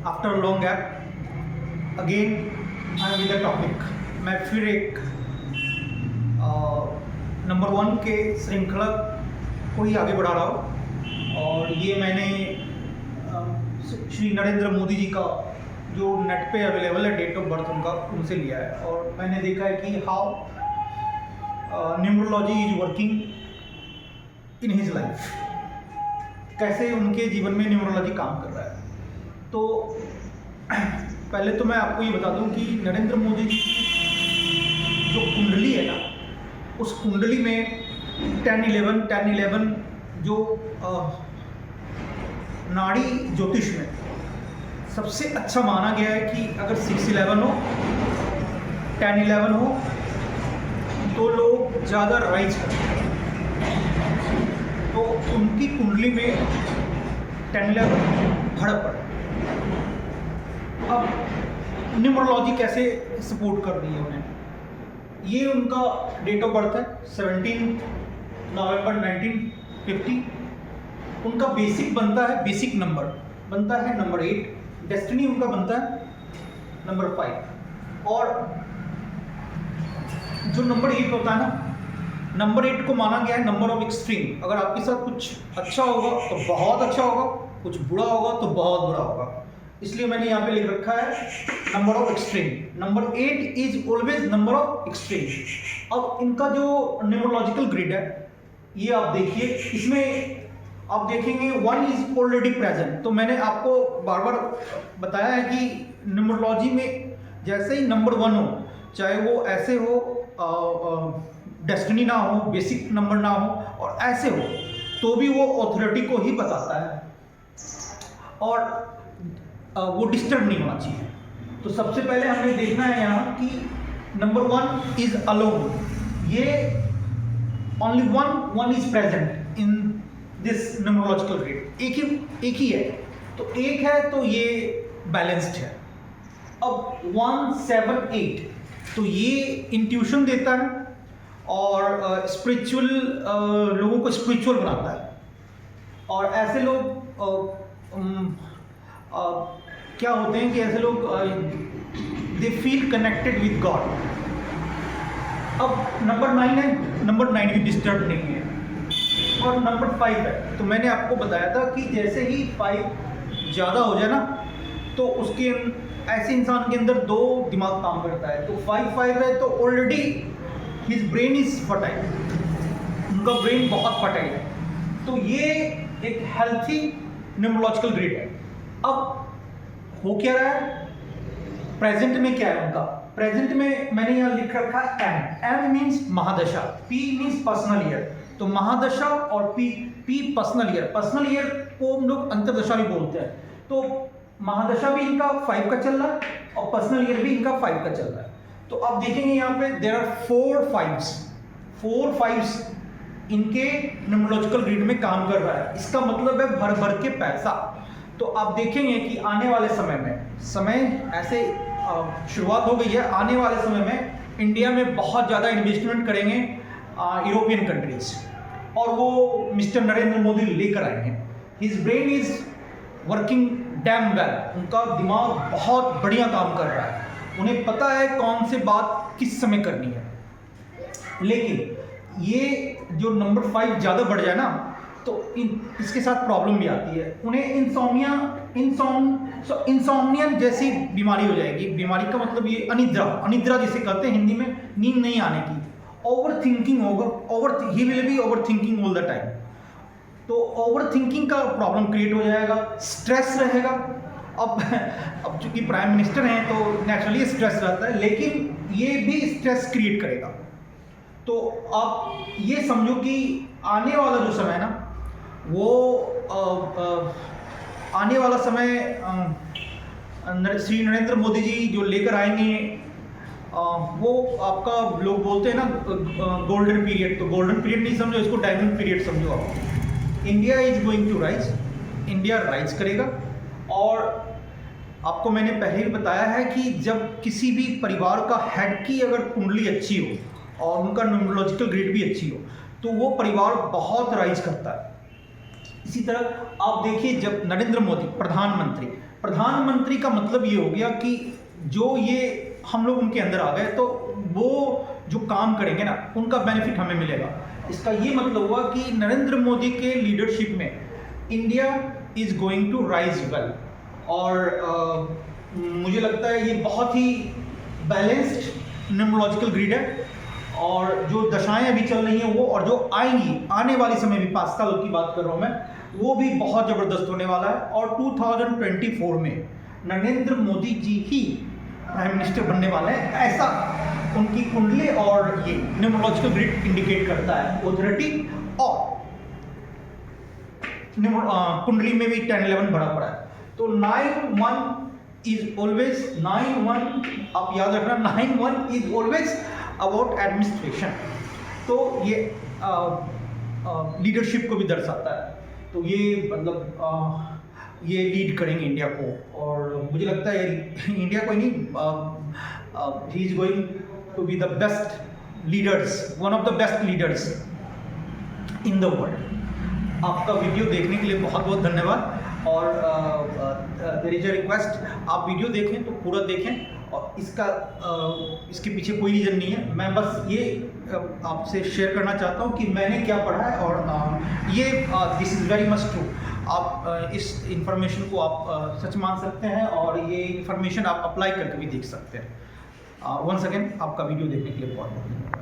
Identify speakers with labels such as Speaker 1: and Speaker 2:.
Speaker 1: After long gap again I am with the topic. मैं फिर एक नंबर 1 के श्रृंखला को ही आगे बढ़ा रहा हूँ, और ये मैंने श्री नरेंद्र मोदी जी का जो नेट पे अवेलेबल है डेट ऑफ बर्थ उनका, उनसे लिया है। और मैंने देखा है कि how numerology is working in his life, कैसे उनके जीवन में न्यूमरोलॉजी काम कर रहा है। तो पहले तो मैं आपको ये बता दूं कि नरेंद्र मोदी जी की जो कुंडली है ना, उस कुंडली में 10-11 जो नाड़ी ज्योतिष में सबसे अच्छा माना गया है कि अगर 6-11 हो, 10-11 हो तो लोग ज़्यादा राइज करते हैं। तो उनकी कुंडली में 10-11 भड़क पड़ा। अब न्यूमरोलॉजी कैसे सपोर्ट कर रही है उन्हें, ये उनका डेट ऑफ बर्थ है 17 नवंबर 1950। उनका बेसिक बनता है, बेसिक नंबर बनता है नंबर 8, डेस्टिनी उनका बनता है नंबर 5। और जो नंबर 8 होता है ना, नंबर 8 को माना गया है नंबर ऑफ एक्सट्रीम। अगर आपके साथ कुछ अच्छा होगा तो बहुत अच्छा होगा, कुछ बुरा होगा तो बहुत बुरा होगा, इसलिए मैंने यहाँ पे लिख रखा है number of extreme. Number 8 is always number of extreme. अब इनका जो न्यूमरोलॉजिकल ग्रिड है ये आप देखिए, इसमें आप देखेंगे 1 इज ऑलरेडी प्रेजेंट। तो मैंने आपको बार बार बताया है कि न्यूमरोलॉजी में जैसे ही नंबर 1 हो, चाहे वो ऐसे हो डेस्टिनी ना हो, बेसिक नंबर ना हो, और ऐसे हो तो भी वो ऑथोरिटी को ही बताता है, और वो डिस्टर्ब नहीं होना चाहिए। तो सबसे पहले हमें देखना है यहाँ कि नंबर 1 इज अलोन। ये only one is present in this numerological grid. एक ही है, तो एक है तो ये बैलेंस्ड है। अब 1, 7, 8 तो ये इंट्यूशन देता है और स्पिरिचुअल लोगों को स्पिरिचुअल बनाता है। और ऐसे लोग क्या होते हैं कि ऐसे लोग they feel connected with God. अब नंबर 9 है, नंबर 9 भी डिस्टर्ब नहीं है, और नंबर 5 है। तो मैंने आपको बताया था कि जैसे ही 5 ज़्यादा हो जाए ना, तो उसके ऐसे इंसान के अंदर 2 दिमाग काम करता है। तो 5 है तो already his brain is fertile, उनका ब्रेन बहुत फर्टाइल है। तो ये एक हेल्थी न्यूमरोलॉजिकल ग्रिड है। अब हो क्या रहा है, प्रेजेंट में क्या है उनका? प्रेजेंट में मैंने यहाँ लिख रखा है M means mahadasha, P means personal year. तो महादशा और P personal year. Personal year को हम लोग अंतर्दशा भी बोलते हैं। तो महादशा भी इनका 5 का चल रहा है और पर्सनल ईयर भी इनका 5 का चल रहा है। तो आप देखेंगे यहाँ पे देयर आर 4 5s इनके न्यूमरोलॉजिकल ग्रिड में काम कर रहा है। इसका मतलब है भर भर के पैसा। तो आप देखेंगे कि आने वाले समय ऐसे शुरुआत हो गई है, आने वाले समय में इंडिया में बहुत ज़्यादा इन्वेस्टमेंट करेंगे यूरोपियन कंट्रीज, और वो मिस्टर नरेंद्र मोदी लेकर आएंगे। His brain is working dam well, उनका दिमाग बहुत बढ़िया काम कर रहा है, उन्हें पता है कौन से बात किस समय करनी है। लेकिन ये जो नंबर 5 ज़्यादा बढ़ जाए ना, तो इसके साथ प्रॉब्लम भी आती है। उन्हें इंसोम्निया जैसी बीमारी हो जाएगी। बीमारी का मतलब ये अनिद्रा जिसे कहते हैं हिंदी में, नींद नहीं आने की। ओवर थिंकिंग होगा, he will be over thinking all the time. तो ओवर थिंकिंग का प्रॉब्लम क्रिएट हो जाएगा, स्ट्रेस रहेगा। अब चूंकि प्राइम मिनिस्टर हैं तो नेचुरली स्ट्रेस रहता है, लेकिन ये भी स्ट्रेस क्रिएट करेगा। तो आप ये समझो कि आने वाला जो समय है ना, वो आने वाला समय श्री नरेंद्र मोदी जी जो लेकर आएंगे, वो आपका लोग बोलते हैं ना गोल्डन पीरियड। तो गोल्डन पीरियड नहीं समझो, इसको डायमंड पीरियड समझो आप। India is going to rise, India rise करेगा। और आपको मैंने पहले ही बताया है कि जब किसी भी परिवार का हेड की अगर कुंडली अच्छी हो और उनका न्यूमरोलॉजिकल ग्रिड भी अच्छी हो, तो वो परिवार बहुत राइज करता है। इसी तरह आप देखिए, जब नरेंद्र मोदी प्रधानमंत्री का मतलब ये हो गया कि जो ये हम लोग उनके अंदर आ गए तो वो जो काम करेंगे ना उनका बेनिफिट हमें मिलेगा। इसका ये मतलब हुआ कि नरेंद्र मोदी के लीडरशिप में India is going to rise well. और मुझे लगता है ये बहुत ही बैलेंस्ड न्यूमरोलॉजिकल ग्रिड है, और जो दशाएं अभी चल रही हैं वो और जो आएंगी आने वाले समय में 5 सालों की बात कर रहा हूँ मैं, वो भी बहुत ज़बरदस्त होने वाला है। और 2024 में नरेंद्र मोदी जी ही प्राइम मिनिस्टर बनने वाले हैं, ऐसा उनकी कुंडली और ये न्यूमरोलॉजिकल ग्रिड इंडिकेट करता है। ऑथोरिटी और कुंडली में भी 10-11 भरा पड़ा है। तो 9-1 इज ऑलवेज 9-1, आप याद रखना, 9-1 इज ऑलवेज अबाउट एडमिनिस्ट्रेशन। तो ये लीडरशिप को भी दर्शाता है। तो ये मतलब ये लीड करेंगे इंडिया को, और मुझे लगता है इंडिया को ही नहीं, he is going to be the best leaders, one of the best leaders in the world. आपका वीडियो देखने के लिए बहुत बहुत धन्यवाद। और देयर इज अ रिक्वेस्ट, आप वीडियो देखें तो पूरा देखें, और इसके पीछे कोई रीज़न नहीं है। मैं बस ये आपसे शेयर करना चाहता हूँ कि मैंने क्या पढ़ा है, और ये this is very much true. आप इस इंफॉर्मेशन को आप सच मान सकते हैं, और ये इंफॉर्मेशन आप अप्लाई करके भी देख सकते हैं। वंस अगेन आपका वीडियो देखने के लिए बहुत बहुत धन्यवाद।